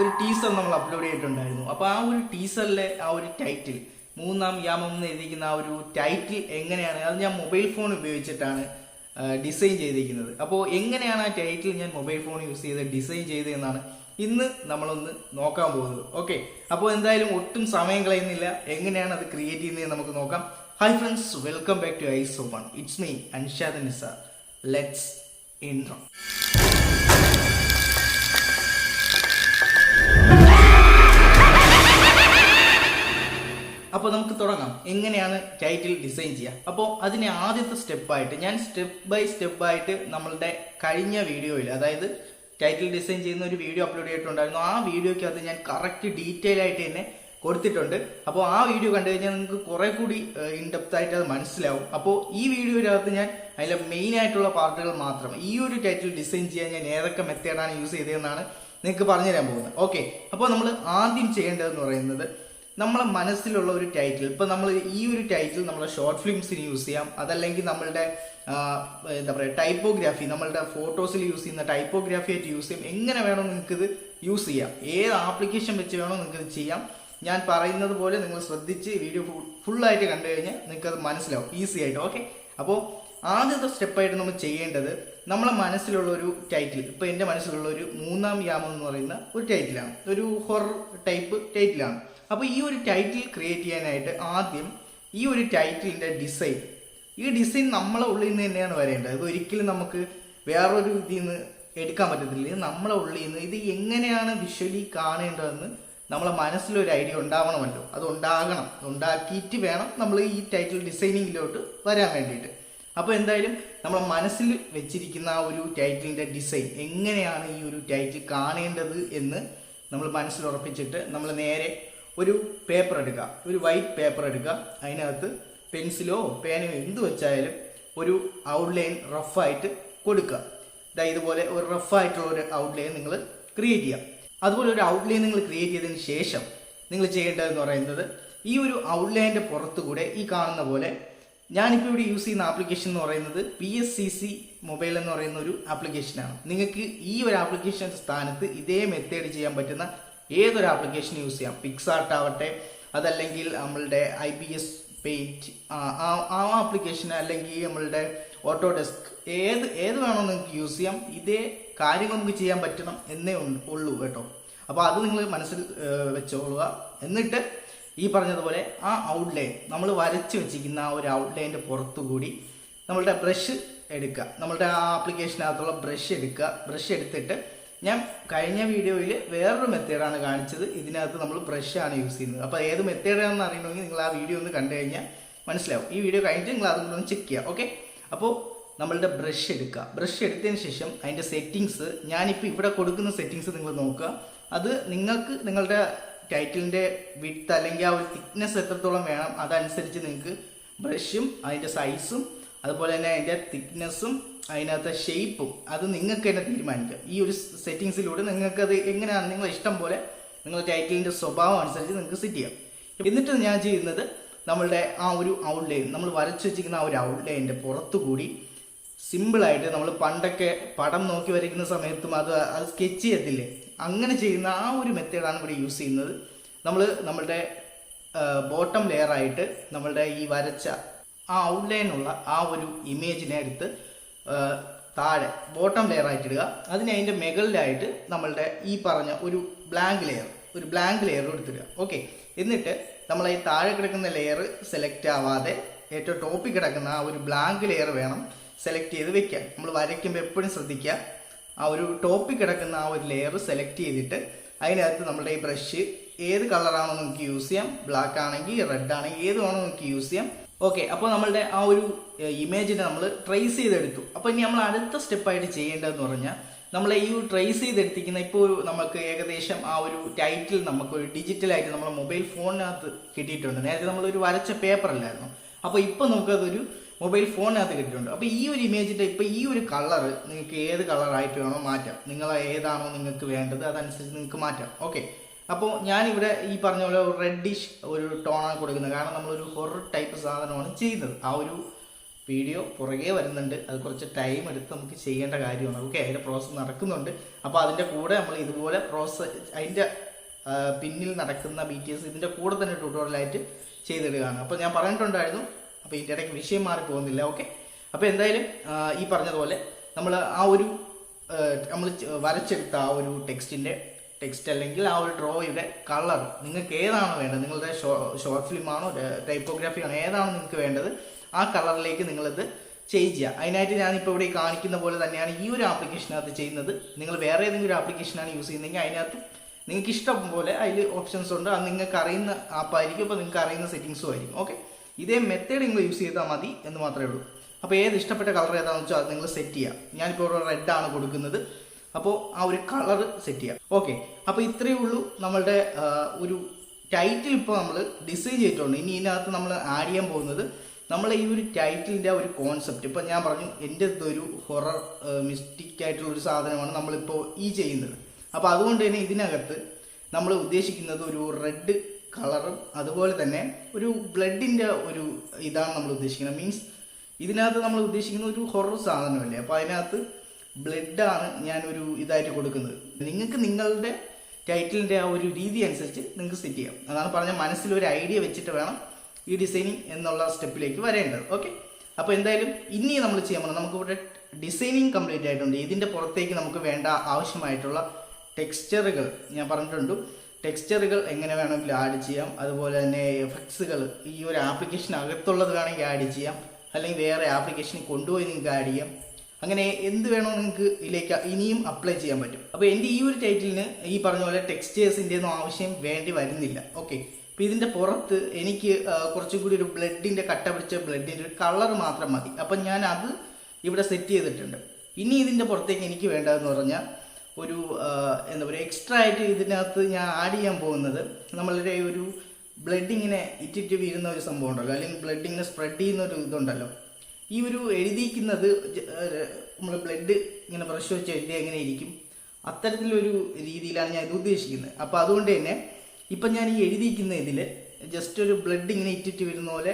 ഒരു ടീസർ നമ്മൾ അപ്ലോഡ് ചെയ്തിട്ടുണ്ടായിരുന്നു. അപ്പോൾ ആ ഒരു ടീസറിലെ ആ ഒരു ടൈറ്റിൽ, മൂന്നാം യാമം എന്ന് എഴുതിയിരിക്കുന്ന ആ ഒരു ടൈറ്റിൽ എങ്ങനെയാണ്, അത് ഞാൻ മൊബൈൽ ഫോൺ ഉപയോഗിച്ചിട്ടാണ് ഡിസൈൻ ചെയ്തിരിക്കുന്നത്. അപ്പോൾ എങ്ങനെയാണ് ആ ടൈറ്റിൽ ഞാൻ മൊബൈൽ ഫോൺ യൂസ് ചെയ്ത് ഡിസൈൻ ചെയ്തതെന്നാണ് ഇന്ന് നമ്മളൊന്ന് നോക്കാൻ പോകുന്നത്. ഓക്കെ, അപ്പോൾ എന്തായാലും ഒട്ടും സമയം കളയുന്നില്ല, എങ്ങനെയാണ് അത് ക്രിയേറ്റ് ചെയ്യുന്നത് നമുക്ക് നോക്കാം. Hi friends, welcome back to EYESOPEN. It's me Anshad N Nizar. Let's intro. അപ്പോൾ നമുക്ക് തുടങ്ങാം. എങ്ങനെയാണ് ടൈറ്റിൽ ഡിസൈൻ ചെയ്യുക? അപ്പോൾ അതിന് ആദ്യത്തെ സ്റ്റെപ്പായിട്ട് ഞാൻ സ്റ്റെപ്പ് ബൈ സ്റ്റെപ്പായിട്ട് നമ്മളുടെ കഴിഞ്ഞ വീഡിയോയിൽ, അതായത് ടൈറ്റിൽ ഡിസൈൻ ചെയ്യുന്ന ഒരു വീഡിയോ അപ്ലോഡ് ചെയ്തിട്ടുണ്ടായിരുന്നു. ആ വീഡിയോയ്ക്കകത്ത് ഞാൻ കറക്റ്റ് ഡീറ്റെയിൽ ആയിട്ട് തന്നെ കൊടുത്തിട്ടുണ്ട്. അപ്പോൾ ആ വീഡിയോ കണ്ടു കഴിഞ്ഞാൽ നിങ്ങൾക്ക് കുറെ കൂടി ഇൻഡെപ്ത് ആയിട്ട് അത് മനസ്സിലാവും. അപ്പോൾ ഈ വീഡിയോയിനകത്ത് ഞാൻ അതിലെ മെയിൻ ആയിട്ടുള്ള പാർട്ടുകൾ മാത്രം, ഈ ഒരു ടൈറ്റിൽ ഡിസൈൻ ചെയ്യാൻ ഞാൻ ഏതൊക്കെ മെത്തേഡാണ് യൂസ് ചെയ്തതെന്നാണ് നിങ്ങൾക്ക് പറഞ്ഞു തരാൻ പോകുന്നത്. ഓക്കെ, അപ്പോൾ നമ്മൾ ആദ്യം ചെയ്യേണ്ടതെന്ന് പറയുന്നത്, നമ്മളെ മനസ്സിലുള്ള ഒരു ടൈറ്റിൽ, ഇപ്പം നമ്മൾ ഈ ഒരു ടൈറ്റിൽ നമ്മളെ ഷോർട്ട് ഫിലിംസിന് യൂസ് ചെയ്യാം, അതല്ലെങ്കിൽ നമ്മളുടെ എന്താ പറയുക ടൈപ്പോഗ്രാഫി, നമ്മളുടെ ഫോട്ടോസിൽ യൂസ് ചെയ്യുന്ന ടൈപ്പോഗ്രാഫി ആയിട്ട് യൂസ് ചെയ്യാം. എങ്ങനെ വേണോ നിങ്ങൾക്കിത് യൂസ് ചെയ്യാം, ഏത് ആപ്ലിക്കേഷൻ വെച്ച് വേണോ നിങ്ങൾക്കിത് ചെയ്യാം. ഞാൻ പറയുന്നത് പോലെ നിങ്ങൾ ശ്രദ്ധിച്ച് വീഡിയോ ഫുള്ളായിട്ട് കണ്ടു കഴിഞ്ഞാൽ നിങ്ങൾക്കത് മനസ്സിലാവും ഈസി ആയിട്ട്. ഓക്കെ, അപ്പോൾ ആദ്യത്തെ സ്റ്റെപ്പായിട്ട് നമ്മൾ ചെയ്യേണ്ടത്, നമ്മളെ മനസ്സിലുള്ള ഒരു ടൈറ്റിൽ, ഇപ്പോൾ എൻ്റെ മനസ്സിലുള്ള ഒരു മൂന്നാം യാമം എന്ന് പറയുന്ന ഒരു ടൈറ്റിലാണ്, ഒരു ഹൊറർ ടൈപ്പ് ടൈറ്റിലാണ്. അപ്പോൾ ഈ ഒരു ടൈറ്റിൽ ക്രിയേറ്റ് ചെയ്യാനായിട്ട് ആദ്യം ഈ ഒരു ടൈറ്റിലിൻ്റെ ഡിസൈൻ, ഈ ഡിസൈൻ നമ്മളെ ഉള്ളിൽ നിന്ന് തന്നെയാണ് വരേണ്ടത്. അത് ഒരിക്കലും നമുക്ക് വേറൊരു ഇതിൽ നിന്ന് എടുക്കാൻ പറ്റത്തില്ല. ഇത് നമ്മളെ ഉള്ളിൽ നിന്ന്, ഇത് എങ്ങനെയാണ് വിഷ്വലി കാണേണ്ടതെന്ന് നമ്മളെ മനസ്സിലൊരു ഐഡിയ ഉണ്ടാവണമല്ലോ, അത് ഉണ്ടാക്കിയിട്ട് വേണം നമ്മൾ ഈ ടൈറ്റിൽ ഡിസൈനിങ്ങിലോട്ട് വരാൻ വേണ്ടിയിട്ട്. അപ്പോൾ എന്തായാലും നമ്മൾ മനസ്സിൽ വെച്ചിരിക്കുന്ന ആ ഒരു ടൈറ്റിലിൻ്റെ ഡിസൈൻ, എങ്ങനെയാണ് ഈ ഒരു ടൈറ്റിൽ കാണേണ്ടത് എന്ന് നമ്മൾ മനസ്സിൽ ഉറപ്പിച്ചിട്ട് നമ്മൾ നേരെ ഒരു പേപ്പർ എടുക്കുക, ഒരു വൈറ്റ് പേപ്പർ എടുക്കുക. അതിനകത്ത് പെൻസിലോ പേനയോ എന്ത് വെച്ചായാലും ഒരു ഔട്ട്ലൈൻ റഫായിട്ട് കൊടുക്കുക. ഇതുപോലെ ഒരു റഫായിട്ടുള്ള ഒരു ഔട്ട്ലൈൻ നിങ്ങൾ ക്രിയേറ്റ് ചെയ്യുക. അതുപോലെ ഒരു ഔട്ട്ലൈൻ നിങ്ങൾ ക്രിയേറ്റ് ചെയ്തതിന് ശേഷം നിങ്ങൾ ചെയ്യേണ്ടതെന്ന് പറയുന്നത്, ഈ ഒരു ഔട്ട്ലൈനിൻ്റെ പുറത്തു കൂടെ ഈ കാണുന്ന പോലെ, ഞാനിപ്പോൾ ഇവിടെ യൂസ് ചെയ്യുന്ന ആപ്ലിക്കേഷൻ എന്ന് പറയുന്നത് PSCC മൊബൈൽ എന്ന് പറയുന്ന ഒരു ആപ്ലിക്കേഷനാണ്. നിങ്ങൾക്ക് ഈ ഒരു ആപ്ലിക്കേഷൻ സ്ഥാനത്ത് ഇതേ മെത്തേഡ് ചെയ്യാൻ പറ്റുന്ന ഏതൊരു ആപ്ലിക്കേഷൻ യൂസ് ചെയ്യാം. പിക്സാർട്ട് ആവട്ടെ, അതല്ലെങ്കിൽ നമ്മളുടെ IPS പെയിൻറ്റ് ആ ആപ്ലിക്കേഷൻ, അല്ലെങ്കിൽ നമ്മളുടെ ഓട്ടോഡെസ്ക്, ഏത് വേണോ നിങ്ങൾക്ക് യൂസ് ചെയ്യാം. ഇതേ കാര്യങ്ങൾ നമുക്ക് ചെയ്യാൻ പറ്റണം എന്നേ ഉള്ളൂ കേട്ടോ. അപ്പോൾ അത് നിങ്ങൾ മനസ്സിൽ വെച്ചോളുക. എന്നിട്ട് ഈ പറഞ്ഞതുപോലെ ആ ഔട്ട്ലൈൻ നമ്മൾ വരച്ച് വെച്ചിരിക്കുന്ന ആ ഒരു ഔട്ട്ലൈൻ്റെ പുറത്തുകൂടി നമ്മളുടെ ബ്രഷ് എടുക്കുക, നമ്മളുടെ ആ ആപ്ലിക്കേഷനകത്തുള്ള ബ്രഷ് എടുക്കുക. ബ്രഷ് എടുത്തിട്ട്, ഞാൻ കഴിഞ്ഞ വീഡിയോയിൽ വേറൊരു മെത്തേഡാണ് കാണിച്ചത്, ഇതിനകത്ത് നമ്മൾ ബ്രഷാണ് യൂസ് ചെയ്യുന്നത്. അപ്പോൾ ഏത് മെത്തേഡാണെന്ന് അറിയണമെങ്കിൽ നിങ്ങൾ ആ വീഡിയോ ഒന്ന് കണ്ടു കഴിഞ്ഞാൽ മനസ്സിലാവും. ഈ വീഡിയോ കഴിഞ്ഞിട്ട് നിങ്ങൾ അതൊന്ന് ചെക്ക് ചെയ്യുക. ഓക്കെ, അപ്പോൾ നമ്മളുടെ ബ്രഷ് എടുക്കുക. ബ്രഷ് എടുത്തതിന് ശേഷം അതിൻ്റെ സെറ്റിങ്സ്, ഞാനിപ്പോൾ ഇവിടെ കൊടുക്കുന്ന സെറ്റിങ്സ് നിങ്ങൾ നോക്കുക. അത് നിങ്ങൾക്ക് നിങ്ങളുടെ ടൈറ്റിലിൻ്റെ വിഡ്ത്ത് അല്ലെങ്കിൽ ആ ഒരു തിക്നെസ് എത്രത്തോളം വേണം അതനുസരിച്ച് നിങ്ങൾക്ക് ബ്രഷും അതിൻ്റെ സൈസും അതുപോലെ തന്നെ അതിൻ്റെ തിക്നെസ്സും അതിനകത്തെ ഷേപ്പും അത് നിങ്ങൾക്ക് തന്നെ തീരുമാനിക്കാം. ഈ ഒരു സെറ്റിങ്സിലൂടെ നിങ്ങൾക്കത് എങ്ങനെയാണ് നിങ്ങളുടെ ഇഷ്ടം പോലെ നിങ്ങളുടെ ടൈറ്റിലിൻ്റെ സ്വഭാവം അനുസരിച്ച് നിങ്ങൾക്ക് സെറ്റ് ചെയ്യാം. എന്നിട്ട് ഞാൻ ചെയ്യുന്നത്, നമ്മളുടെ ആ ഒരു ഔട്ട്ലൈൻ, നമ്മൾ വരച്ച് വെച്ചിരിക്കുന്ന ആ ഒരു ഔട്ട്ലൈനിൻ്റെ പുറത്തുകൂടി സിമ്പിളായിട്ട്, നമ്മൾ പണ്ടൊക്കെ പടം നോക്കി വരയ്ക്കുന്ന സമയത്തും അത് സ്കെച്ച് ചെയ്യത്തില്ലേ, അങ്ങനെ ചെയ്യുന്ന ആ ഒരു മെത്തേഡാണ് ഇവിടെ യൂസ് ചെയ്യുന്നത്. നമ്മളുടെ ബോട്ടം ലെയറായിട്ട് നമ്മളുടെ ഈ വരച്ച ആ ഔട്ട്ലൈനുള്ള ആ ഒരു ഇമേജിനെ എടുത്ത് താഴെ ബോട്ടം ലെയർ ആയിട്ട് ഇടുക. അതിൻ്റെ മുകളിലായിട്ട് നമ്മളുടെ ഈ പറഞ്ഞ ഒരു ബ്ലാങ്ക് ലെയർ എടുത്തിടുക. ഓക്കെ, എന്നിട്ട് നമ്മൾ ഈ താഴെ കിടക്കുന്ന ലെയർ സെലക്ട് ആവാതെ ഏറ്റവും ടോപ്പിൽ കിടക്കുന്ന ആ ഒരു ബ്ലാങ്ക് ലെയർ വേണം സെലക്ട് ചെയ്ത് വെക്കാൻ. നമ്മൾ വരയ്ക്കുമ്പോൾ എപ്പോഴും ശ്രദ്ധിക്കുക, ആ ഒരു ടോപ്പിൽ കിടക്കുന്ന ആ ഒരു ലെയർ സെലക്ട് ചെയ്തിട്ട് അതിനകത്ത് നമ്മുടെ ഈ ബ്രഷ് ഏത് കളറാണോ നിങ്ങൾക്ക് യൂസ് ചെയ്യാം, ബ്ലാക്ക് ആണെങ്കിൽ റെഡ് ആണെങ്കിൽ ഏത് വേണോ നിങ്ങൾക്ക് യൂസ് ചെയ്യാം. ഓക്കെ, അപ്പോൾ നമ്മളുടെ ആ ഒരു ഇമേജിനെ നമ്മൾ ട്രേസ് ചെയ്തെടുത്തു. അപ്പോൾ ഇനി നമ്മൾ അടുത്ത സ്റ്റെപ്പായിട്ട് ചെയ്യേണ്ടതെന്ന് പറഞ്ഞാൽ, നമ്മൾ ഈ ട്രേസ് ചെയ്തെടുത്തിരിക്കുന്ന ഇപ്പോൾ നമുക്ക് ഏകദേശം ആ ഒരു ടൈറ്റിൽ നമുക്കൊരു ഡിജിറ്റലായിട്ട് നമ്മുടെ മൊബൈൽ ഫോണിനകത്ത് കിട്ടിയിട്ടുണ്ട്. നേരത്തെ നമ്മളൊരു വരച്ച പേപ്പർ അല്ലായിരുന്നു, അപ്പോൾ ഇപ്പോൾ നമുക്കതൊരു മൊബൈൽ ഫോണിനകത്ത് കിട്ടിയിട്ടുണ്ട്. അപ്പോൾ ഈ ഒരു ഇമേജിൻ്റെ ഇപ്പോൾ ഈ ഒരു കളർ നിങ്ങൾക്ക് ഏത് കളറായിട്ട് വേണോ മാറ്റാം. നിങ്ങൾ ഏതാണോ നിങ്ങൾക്ക് വേണ്ടത് അതനുസരിച്ച് നിങ്ങൾക്ക് മാറ്റാം. ഓക്കെ, അപ്പോൾ ഞാനിവിടെ ഈ പറഞ്ഞ പോലെ ഒരു റെഡിഷ് ഒരു ടോണാണ് കൊടുക്കുന്നത്. കാരണം നമ്മളൊരു ഹൊറർ ടൈപ്പ് സാധനമാണ് ചെയ്യുന്നത്. ആ ഒരു വീഡിയോ പുറകെ വരുന്നുണ്ട്. അത് കുറച്ച് ടൈം എടുത്ത് നമുക്ക് ചെയ്യേണ്ട കാര്യമാണ്. ഓക്കെ, അതിൻ്റെ പ്രോസസ്സ് നടക്കുന്നുണ്ട്. അപ്പോൾ അതിൻ്റെ കൂടെ നമ്മൾ ഇതുപോലെ അതിൻ്റെ പിന്നിൽ നടക്കുന്ന BTS ഇതിൻ്റെ കൂടെ തന്നെ ട്യൂട്ടോറിയലായിട്ട് ചെയ്തിടുകയാണ്. അപ്പോൾ ഞാൻ പറഞ്ഞിട്ടുണ്ടായിരുന്നു, അപ്പോൾ ഇതിൻ്റെ ഇടയ്ക്ക് വിഷയം മാറി പോകുന്നില്ല. ഓക്കെ, അപ്പോൾ എന്തായാലും ഈ പറഞ്ഞതുപോലെ നമ്മൾ നമ്മൾ വരച്ചെടുത്ത ആ ഒരു ടെക്സ്റ്റ് അല്ലെങ്കിൽ ആ ഒരു ഡ്രോയുടെ കളർ നിങ്ങൾക്ക് ഏതാണ് വേണ്ടത്, നിങ്ങളുടെ ഷോർട്ട് ഫിലിമാണോ ടൈപ്പോഗ്രാഫി ആണോ, ഏതാണ് നിങ്ങൾക്ക് വേണ്ടത്, ആ കളറിലേക്ക് നിങ്ങളിത് ചേഞ്ച് ചെയ്യുക. അതിനായിട്ട് ഞാനിപ്പോൾ ഇവിടെ കാണിക്കുന്ന പോലെ തന്നെയാണ് ഈ ഒരു ആപ്ലിക്കേഷനകത്ത് ചെയ്യുന്നത്. നിങ്ങൾ വേറെ ഏതെങ്കിലും ഒരു ആപ്ലിക്കേഷനാണ് യൂസ് ചെയ്യുന്നതെങ്കിൽ അതിനകത്ത് നിങ്ങൾക്ക് ഇഷ്ടം പോലെ അതിൽ ഓപ്ഷൻസ് ഉണ്ട്. അത് നിങ്ങൾക്ക് അറിയുന്ന ആപ്പായിരിക്കും, അപ്പോൾ നിങ്ങൾക്ക് അറിയുന്ന സെറ്റിങ്സും ആയിരിക്കും. ഓക്കെ, ഇതേ മെത്തേഡ് നിങ്ങൾ യൂസ് ചെയ്താൽ മതി എന്ന് മാത്രമേ ഉള്ളൂ. അപ്പോൾ ഏത് ഇഷ്ടപ്പെട്ട കളർ ഏതാണെന്ന് വെച്ചാൽ അത് നിങ്ങൾ സെറ്റ് ചെയ്യുക. ഞാനിപ്പോൾ ഒരു റെഡ് ആണ് കൊടുക്കുന്നത്, അപ്പോൾ ആ ഒരു കളർ സെറ്റ് ചെയ്യാം. ഓക്കെ, അപ്പോൾ ഇത്രയേ ഉള്ളൂ നമ്മളുടെ ഒരു ടൈറ്റിൽ ഇപ്പോൾ നമ്മൾ ഡിസൈൻ ചെയ്തിട്ടുണ്ട്. ഇനി ഇതിനകത്ത് നമ്മൾ ആഡ് ചെയ്യാൻ പോകുന്നത് നമ്മൾ ഈ ഒരു ടൈറ്റിലിൻ്റെ ഒരു കോൺസെപ്റ്റ്. ഇപ്പം ഞാൻ പറഞ്ഞു എൻ്റെ ഒരു ഹൊറർ മിസ്റ്റിക് ആയിട്ടുള്ളൊരു സാധനമാണ് നമ്മളിപ്പോൾ ഈ ചെയ്യുന്നത്. അപ്പോൾ അതുകൊണ്ട് തന്നെ ഇതിനകത്ത് നമ്മൾ ഉദ്ദേശിക്കുന്നത് ഒരു റെഡ് കളറും അതുപോലെ തന്നെ ഒരു ബ്ലഡിൻ്റെ ഒരു ഇതാണ് നമ്മൾ ഉദ്ദേശിക്കുന്നത്. മീൻസ് ഇതിനകത്ത് നമ്മൾ ഉദ്ദേശിക്കുന്ന ഒരു ഹൊറർ സാധനമല്ലേ, അപ്പോൾ അതിനകത്ത് ബ്ലഡാണ് ഞാൻ ഒരു ഇതായിട്ട് കൊടുക്കുന്നത്. നിങ്ങൾക്ക് നിങ്ങളുടെ ടൈറ്റിലിൻ്റെ ആ ഒരു രീതി അനുസരിച്ച് നിങ്ങൾക്ക് സെറ്റ് ചെയ്യാം. അതാണ് പറഞ്ഞ മനസ്സിലൊരു ഐഡിയ വെച്ചിട്ട് വേണം ഈ ഡിസൈനിങ് എന്നുള്ള സ്റ്റെപ്പിലേക്ക് വരേണ്ടത്. ഓക്കെ, അപ്പോൾ എന്തായാലും ഇനി നമ്മൾ ചെയ്യാൻ പോകുന്നത് നമുക്കിവിടെ ഡിസൈനിങ് കംപ്ലീറ്റ് ആയിട്ടുണ്ട്. ഇതിൻ്റെ പുറത്തേക്ക് നമുക്ക് വേണ്ട ആവശ്യമായിട്ടുള്ള ടെക്സ്ചറുകൾ ഞാൻ പറഞ്ഞിട്ടുണ്ട്. ടെക്സ്ചറുകൾ എങ്ങനെ വേണമെങ്കിലും ആഡ് ചെയ്യാം. അതുപോലെ തന്നെ എഫക്ട്സുകൾ ഈ ഒരു ആപ്ലിക്കേഷനകത്തുള്ളത് വേണമെങ്കിൽ ആഡ് ചെയ്യാം, അല്ലെങ്കിൽ വേറെ ആപ്ലിക്കേഷനിൽ കൊണ്ടുപോയി നിങ്ങൾക്ക് ആഡ് ചെയ്യാം. അങ്ങനെ എന്ത് വേണോ നിങ്ങൾക്ക് ഇതിലേക്ക് ഇനിയും അപ്ലൈ ചെയ്യാൻ പറ്റും. അപ്പോൾ എൻ്റെ ഈ ഒരു ടൈറ്റിലിന് ഈ പറഞ്ഞ പോലെ ടെക്സ്ചേഴ്സിൻ്റെ ഒന്നും ആവശ്യം വേണ്ടി വരുന്നില്ല. ഓക്കെ, അപ്പോൾ ഇതിൻ്റെ പുറത്ത് എനിക്ക് കുറച്ചും കൂടി ഒരു ബ്ലഡിൻ്റെ കട്ട പിടിച്ച ബ്ലഡിൻ്റെ ഒരു കളർ മാത്രം മതി. അപ്പം ഞാൻ അത് ഇവിടെ സെറ്റ് ചെയ്തിട്ടുണ്ട്. ഇനി ഇതിൻ്റെ പുറത്തേക്ക് എനിക്ക് വേണ്ടതെന്ന് പറഞ്ഞാൽ ഒരു എന്താ പറയുക, എക്സ്ട്രാ ആയിട്ട് ഇതിനകത്ത് ഞാൻ ആഡ് ചെയ്യാൻ പോകുന്നത് നമ്മളുടെ ഒരു ബ്ലഡ് ഇങ്ങനെ ഇറ്റിറ്റ് വീഴുന്ന ഒരു സംഭവം ഉണ്ടല്ലോ, അല്ലെങ്കിൽ ബ്ലഡ് ഇങ്ങനെ സ്പ്രെഡ് ചെയ്യുന്ന ഒരു ഇതുണ്ടല്ലോ. ഈ ഒരു എഴുതിക്കുന്നത് നമ്മൾ ബ്ലഡ് ഇങ്ങനെ ബ്രഷ് വെച്ച് എഴുതി എങ്ങനെ ഇരിക്കും, അത്തരത്തിലൊരു രീതിയിലാണ് ഞാൻ ഇത് ഉദ്ദേശിക്കുന്നത്. അപ്പോൾ അതുകൊണ്ട് തന്നെ ഇപ്പം ഞാൻ ഈ എഴുതിയിരിക്കുന്ന ഇതിൽ ജസ്റ്റ് ഒരു ബ്ലഡ് ഇങ്ങനെ ഇറ്റിറ്റ് വരുന്ന പോലെ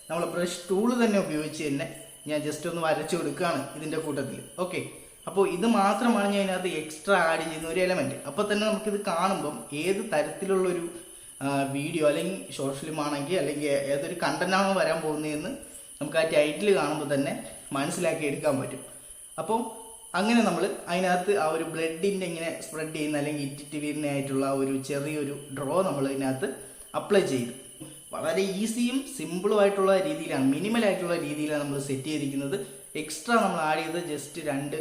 നമ്മൾ ബ്രഷ് ടൂള് തന്നെ ഉപയോഗിച്ച് തന്നെ ഞാൻ ജസ്റ്റ് ഒന്ന് വരച്ചു കൊടുക്കുകയാണ് ഇതിൻ്റെ കൂട്ടത്തിൽ. ഓക്കെ, അപ്പോൾ ഇത് മാത്രമാണ് ഞാൻ ഇതിനകത്ത് എക്സ്ട്രാ ആഡ് ചെയ്യുന്ന ഒരു എലമെൻറ്റ്. അപ്പോൾ തന്നെ നമുക്കിത് കാണുമ്പം ഏത് തരത്തിലുള്ളൊരു വീഡിയോ അല്ലെങ്കിൽ ഷോർട്ട് ഫിലിം ആണെങ്കിൽ അല്ലെങ്കിൽ ഏതൊരു കണ്ടന്റാണോ വരാൻ പോകുന്നതെന്ന് നമുക്ക് ആ ടൈറ്റിൽ കാണുമ്പോൾ തന്നെ മനസ്സിലാക്കി എടുക്കാൻ പറ്റും. അപ്പോൾ അങ്ങനെ നമ്മൾ അതിനകത്ത് ആ ഒരു ബ്ലഡിൻ്റെ ഇങ്ങനെ സ്പ്രെഡ് ചെയ്യുന്ന അല്ലെങ്കിൽ ഇറ്റിറ്റ് വീരുന്നതായിട്ടുള്ള ഒരു ചെറിയൊരു ഡ്രോ നമ്മൾ ഇതിനകത്ത് അപ്ലൈ ചെയ്തു. വളരെ ഈസിയും സിമ്പിളും ആയിട്ടുള്ള രീതിയിലാണ്, മിനിമലായിട്ടുള്ള രീതിയിലാണ് നമ്മൾ സെറ്റ് ചെയ്തിരിക്കുന്നത്. എക്സ്ട്രാ നമ്മൾ ആഡ് ചെയ്ത് ജസ്റ്റ് 2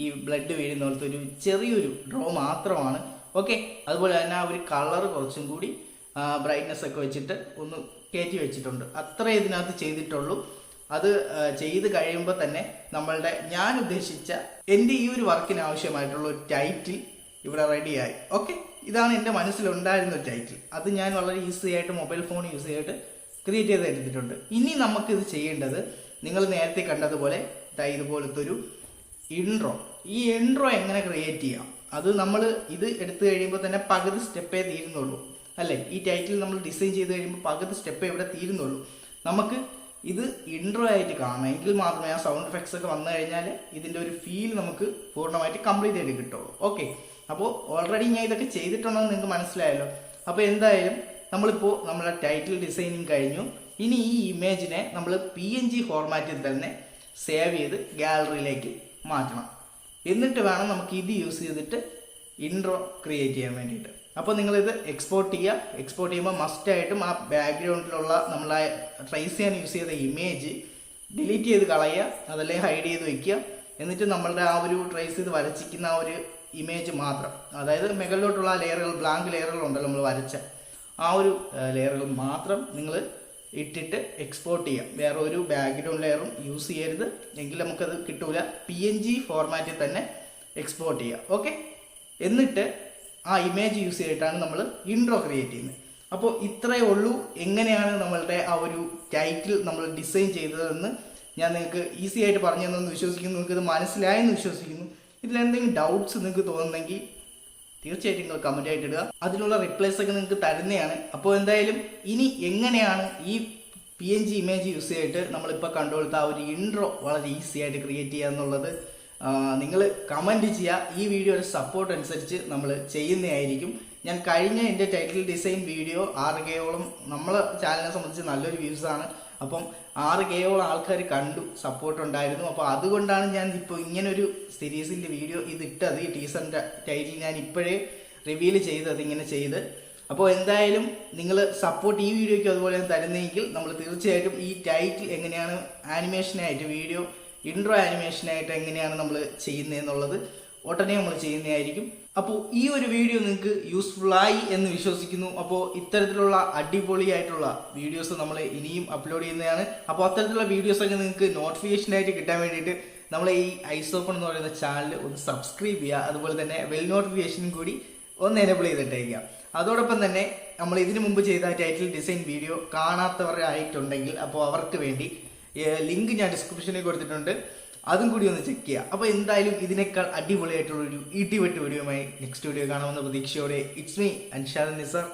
ഈ ബ്ലഡ് വീഴുന്ന പോലത്തെ ഒരു ചെറിയൊരു ഡ്രോ മാത്രമാണ്. ഓക്കെ, അതുപോലെ തന്നെ ആ ഒരു കളർ കുറച്ചും കൂടി ബ്രൈറ്റ്നെസ് ഒക്കെ വെച്ചിട്ട് ഒന്ന് കയറ്റി വെച്ചിട്ടുണ്ട്. അത്രേ ഇതിനകത്ത് ചെയ്തിട്ടുള്ളൂ. അത് ചെയ്ത് കഴിയുമ്പോൾ തന്നെ നമ്മളുടെ ഞാൻ ഉദ്ദേശിച്ച എൻ്റെ ഈ ഒരു വർക്കിന് ആവശ്യമായിട്ടുള്ള ഒരു ടൈറ്റിൽ ഇവിടെ റെഡിയായി. ഓക്കെ, ഇതാണ് എൻ്റെ മനസ്സിലുണ്ടായിരുന്ന ഒരു ടൈറ്റിൽ. അത് ഞാൻ വളരെ ഈസി ആയിട്ട് മൊബൈൽ ഫോൺ യൂസ് ചെയ്തിട്ട് ക്രിയേറ്റ് ചെയ്ത് എടുത്തിട്ടുണ്ട്. ഇനി നമുക്കിത് ചെയ്യേണ്ടത് നിങ്ങൾ നേരത്തെ കണ്ടതുപോലെ ഇതുപോലത്തെ ഒരു ഇൻട്രോ. ഈ ഇൻട്രോ എങ്ങനെ ക്രിയേറ്റ് ചെയ്യാം, അത് നമ്മൾ ഇത് എടുത്തു കഴിയുമ്പോൾ തന്നെ പകുതി സ്റ്റെപ്പേ തീരുന്നുള്ളൂ അല്ലേ. ഈ ടൈറ്റിൽ നമ്മൾ ഡിസൈൻ ചെയ്ത് കഴിയുമ്പോൾ പകുതി സ്റ്റെപ്പേ ഇവിടെ തീരുന്നുള്ളൂ. നമുക്ക് ഇത് ഇൻട്രോ ആയിട്ട് കാണാം, എങ്കിൽ മാത്രമേ ആ സൗണ്ട് എഫക്ട്സ് ഒക്കെ വന്നു കഴിഞ്ഞാൽ ഇതിൻ്റെ ഒരു ഫീൽ നമുക്ക് പൂർണ്ണമായിട്ട് കംപ്ലീറ്റ് ആയിട്ട് കിട്ടുള്ളൂ. ഓക്കെ, അപ്പോൾ ഓൾറെഡി ഞാൻ ഇതൊക്കെ ചെയ്തിട്ടുണ്ടെന്ന് നിങ്ങൾക്ക് മനസ്സിലായല്ലോ. അപ്പോൾ എന്തായാലും നമ്മളിപ്പോൾ നമ്മളെ ടൈറ്റിൽ ഡിസൈനിങ് കഴിഞ്ഞു. ഇനി ഈ ഇമേജിനെ നമ്മൾ PNG ഫോർമാറ്റിൽ തന്നെ സേവ് ചെയ്ത് ഗാലറിയിലേക്ക് മാറ്റണം. എന്നിട്ട് വേണം നമുക്ക് ഇത് യൂസ് ചെയ്തിട്ട് ഇൻട്രോ ക്രിയേറ്റ് ചെയ്യാൻ വേണ്ടിയിട്ട്. അപ്പോൾ നിങ്ങളിത് എക്സ്പോർട്ട് ചെയ്യുക. എക്സ്പോർട്ട് ചെയ്യുമ്പോൾ മസ്റ്റായിട്ടും ആ ബാക്ക്ഗ്രൗണ്ടിലുള്ള നമ്മളെ ട്രേസ് ചെയ്യാൻ യൂസ് ചെയ്ത ഇമേജ് ഡിലീറ്റ് ചെയ്ത് കളയുക, അതല്ലെങ്കിൽ ഹൈഡ് ചെയ്ത് വയ്ക്കുക. എന്നിട്ട് നമ്മളുടെ ആ ഒരു ട്രേസ് ചെയ്ത് വരച്ചിരിക്കുന്ന ആ ഒരു ഇമേജ് മാത്രം, അതായത് മുകളിലോട്ടുള്ള ലെയറുകൾ, ബ്ലാങ്ക് ലെയറുകളുണ്ടല്ലോ നമ്മൾ വരച്ച ആ ഒരു ലെയറുകൾ മാത്രം നിങ്ങൾ ഇട്ടിട്ട് എക്സ്പോർട്ട് ചെയ്യാം. വേറെ ഒരു ബാക്ക്ഗ്രൗണ്ട് ലെയറും യൂസ് ചെയ്യരുത്, എങ്കിൽ നമുക്കത് കിട്ടൂല. PNG ഫോർമാറ്റിൽ തന്നെ എക്സ്പോർട്ട് ചെയ്യുക. ഓക്കെ, എന്നിട്ട് ആ ഇമേജ് യൂസ് ചെയ്തിട്ടാണ് നമ്മൾ ഇൻട്രോ ക്രിയേറ്റ് ചെയ്യുന്നത്. അപ്പോൾ ഇത്രയേ ഉള്ളൂ എങ്ങനെയാണ് നമ്മളുടെ ആ ഒരു ടൈറ്റിൽ നമ്മൾ ഡിസൈൻ ചെയ്തതെന്ന് ഞാൻ നിങ്ങൾക്ക് ഈസി ആയിട്ട് പറഞ്ഞു തന്നെന്ന് വിശ്വസിക്കുന്നു. നിങ്ങൾക്ക് ഇത് മനസ്സിലായെന്ന് വിശ്വസിക്കുന്നു. ഇതിലെന്തെങ്കിലും ഡൗട്ട്സ് നിങ്ങൾക്ക് തോന്നുന്നെങ്കിൽ തീർച്ചയായിട്ടും നിങ്ങൾ കമൻ്റ് ആയിട്ട് ഇടുക. അതിനുള്ള റിപ്ലൈസ് ഒക്കെ നിങ്ങൾക്ക് തരുന്നതാണ്. അപ്പോൾ എന്തായാലും ഇനി എങ്ങനെയാണ് ഈ PNG ഇമേജ് യൂസ് ചെയ്തിട്ട് നമ്മളിപ്പോൾ കണ്ടുകൊടുത്ത ആ ഒരു ഇൻട്രോ വളരെ ഈസി ആയിട്ട് ക്രിയേറ്റ് ചെയ്യുക എന്നുള്ളത് നിങ്ങൾ കമൻറ്റ് ചെയ്യുക. ഈ വീഡിയോയുടെ സപ്പോർട്ട് അനുസരിച്ച് നമ്മൾ ചെയ്യുന്നതായിരിക്കും. ഞാൻ കഴിഞ്ഞ എൻ്റെ ടൈറ്റിൽ ഡിസൈൻ വീഡിയോ 6Kയോളം നമ്മളെ ചാനലിനെ സംബന്ധിച്ച് നല്ലൊരു വ്യൂസാണ്. അപ്പം 6Kയോളം ആൾക്കാർ കണ്ടു, സപ്പോർട്ട് ഉണ്ടായിരുന്നു. അപ്പോൾ അതുകൊണ്ടാണ് ഞാൻ ഇപ്പോൾ ഇങ്ങനൊരു സീരീസിൻ്റെ വീഡിയോ ഇതിട്ടത്. ഈ ടീസറിൻ്റെ ടൈറ്റിൽ ഞാൻ ഇപ്പോഴേ റിവീൽ ചെയ്തത് ഇങ്ങനെ ചെയ്ത്. അപ്പോൾ എന്തായാലും നിങ്ങൾ സപ്പോർട്ട് ഈ വീഡിയോയ്ക്ക് അതുപോലെ തരുന്നെങ്കിൽ നമ്മൾ തീർച്ചയായിട്ടും ഈ ടൈറ്റിൽ എങ്ങനെയാണ് ആനിമേഷനായിട്ട് വീഡിയോ ഇൻട്രോ ആനിമേഷനായിട്ട് എങ്ങനെയാണ് നമ്മൾ ചെയ്യുന്നതെന്നുള്ളത് ഉടനെ നമ്മൾ ചെയ്യുന്നതായിരിക്കും. അപ്പോൾ ഈ ഒരു വീഡിയോ നിങ്ങൾക്ക് യൂസ്ഫുള്ളായി എന്ന് വിശ്വസിക്കുന്നു. അപ്പോൾ ഇത്തരത്തിലുള്ള അടിപൊളിയായിട്ടുള്ള വീഡിയോസ് നമ്മൾ ഇനിയും അപ്ലോഡ് ചെയ്യുന്നതാണ്. അപ്പോൾ അത്തരത്തിലുള്ള വീഡിയോസൊക്കെ നിങ്ങൾക്ക് നോട്ടിഫിക്കേഷനായിട്ട് കിട്ടാൻ വേണ്ടിയിട്ട് നമ്മൾ ഈ ഐസോപ്പൺ എന്ന് പറയുന്ന ചാനൽ ഒന്ന് സബ്സ്ക്രൈബ് ചെയ്യുക. അതുപോലെ തന്നെ ബെൽ നോട്ടിഫിക്കേഷനും കൂടി ഒന്ന് എനേബിൾ ചെയ്തിട്ടേക്കുക. അതോടൊപ്പം തന്നെ നമ്മൾ ഇതിനു മുമ്പ് ചെയ്ത ടൈറ്റിൽ ഡിസൈൻ വീഡിയോ കാണാത്തവരായിട്ടുണ്ടെങ്കിൽ അപ്പോൾ അവർക്ക് വേണ്ടി ലിങ്ക് ഞാൻ ഡിസ്ക്രിപ്ഷനിൽ കൊടുത്തിട്ടുണ്ട്, അതും കൂടി ഒന്ന് ചെക്ക് ചെയ്യുക. അപ്പോൾ എന്തായാലും ഇതിനേക്കാൾ അടിപൊളിയായിട്ടുള്ളൊരു ഇടിവെട്ട് വീഡിയോയുമായി നെക്സ്റ്റ് വീഡിയോ കാണാമെന്ന പ്രതീക്ഷയോടെ ഇറ്റ്സ് മീ അൻഷാദ് നിസാർ.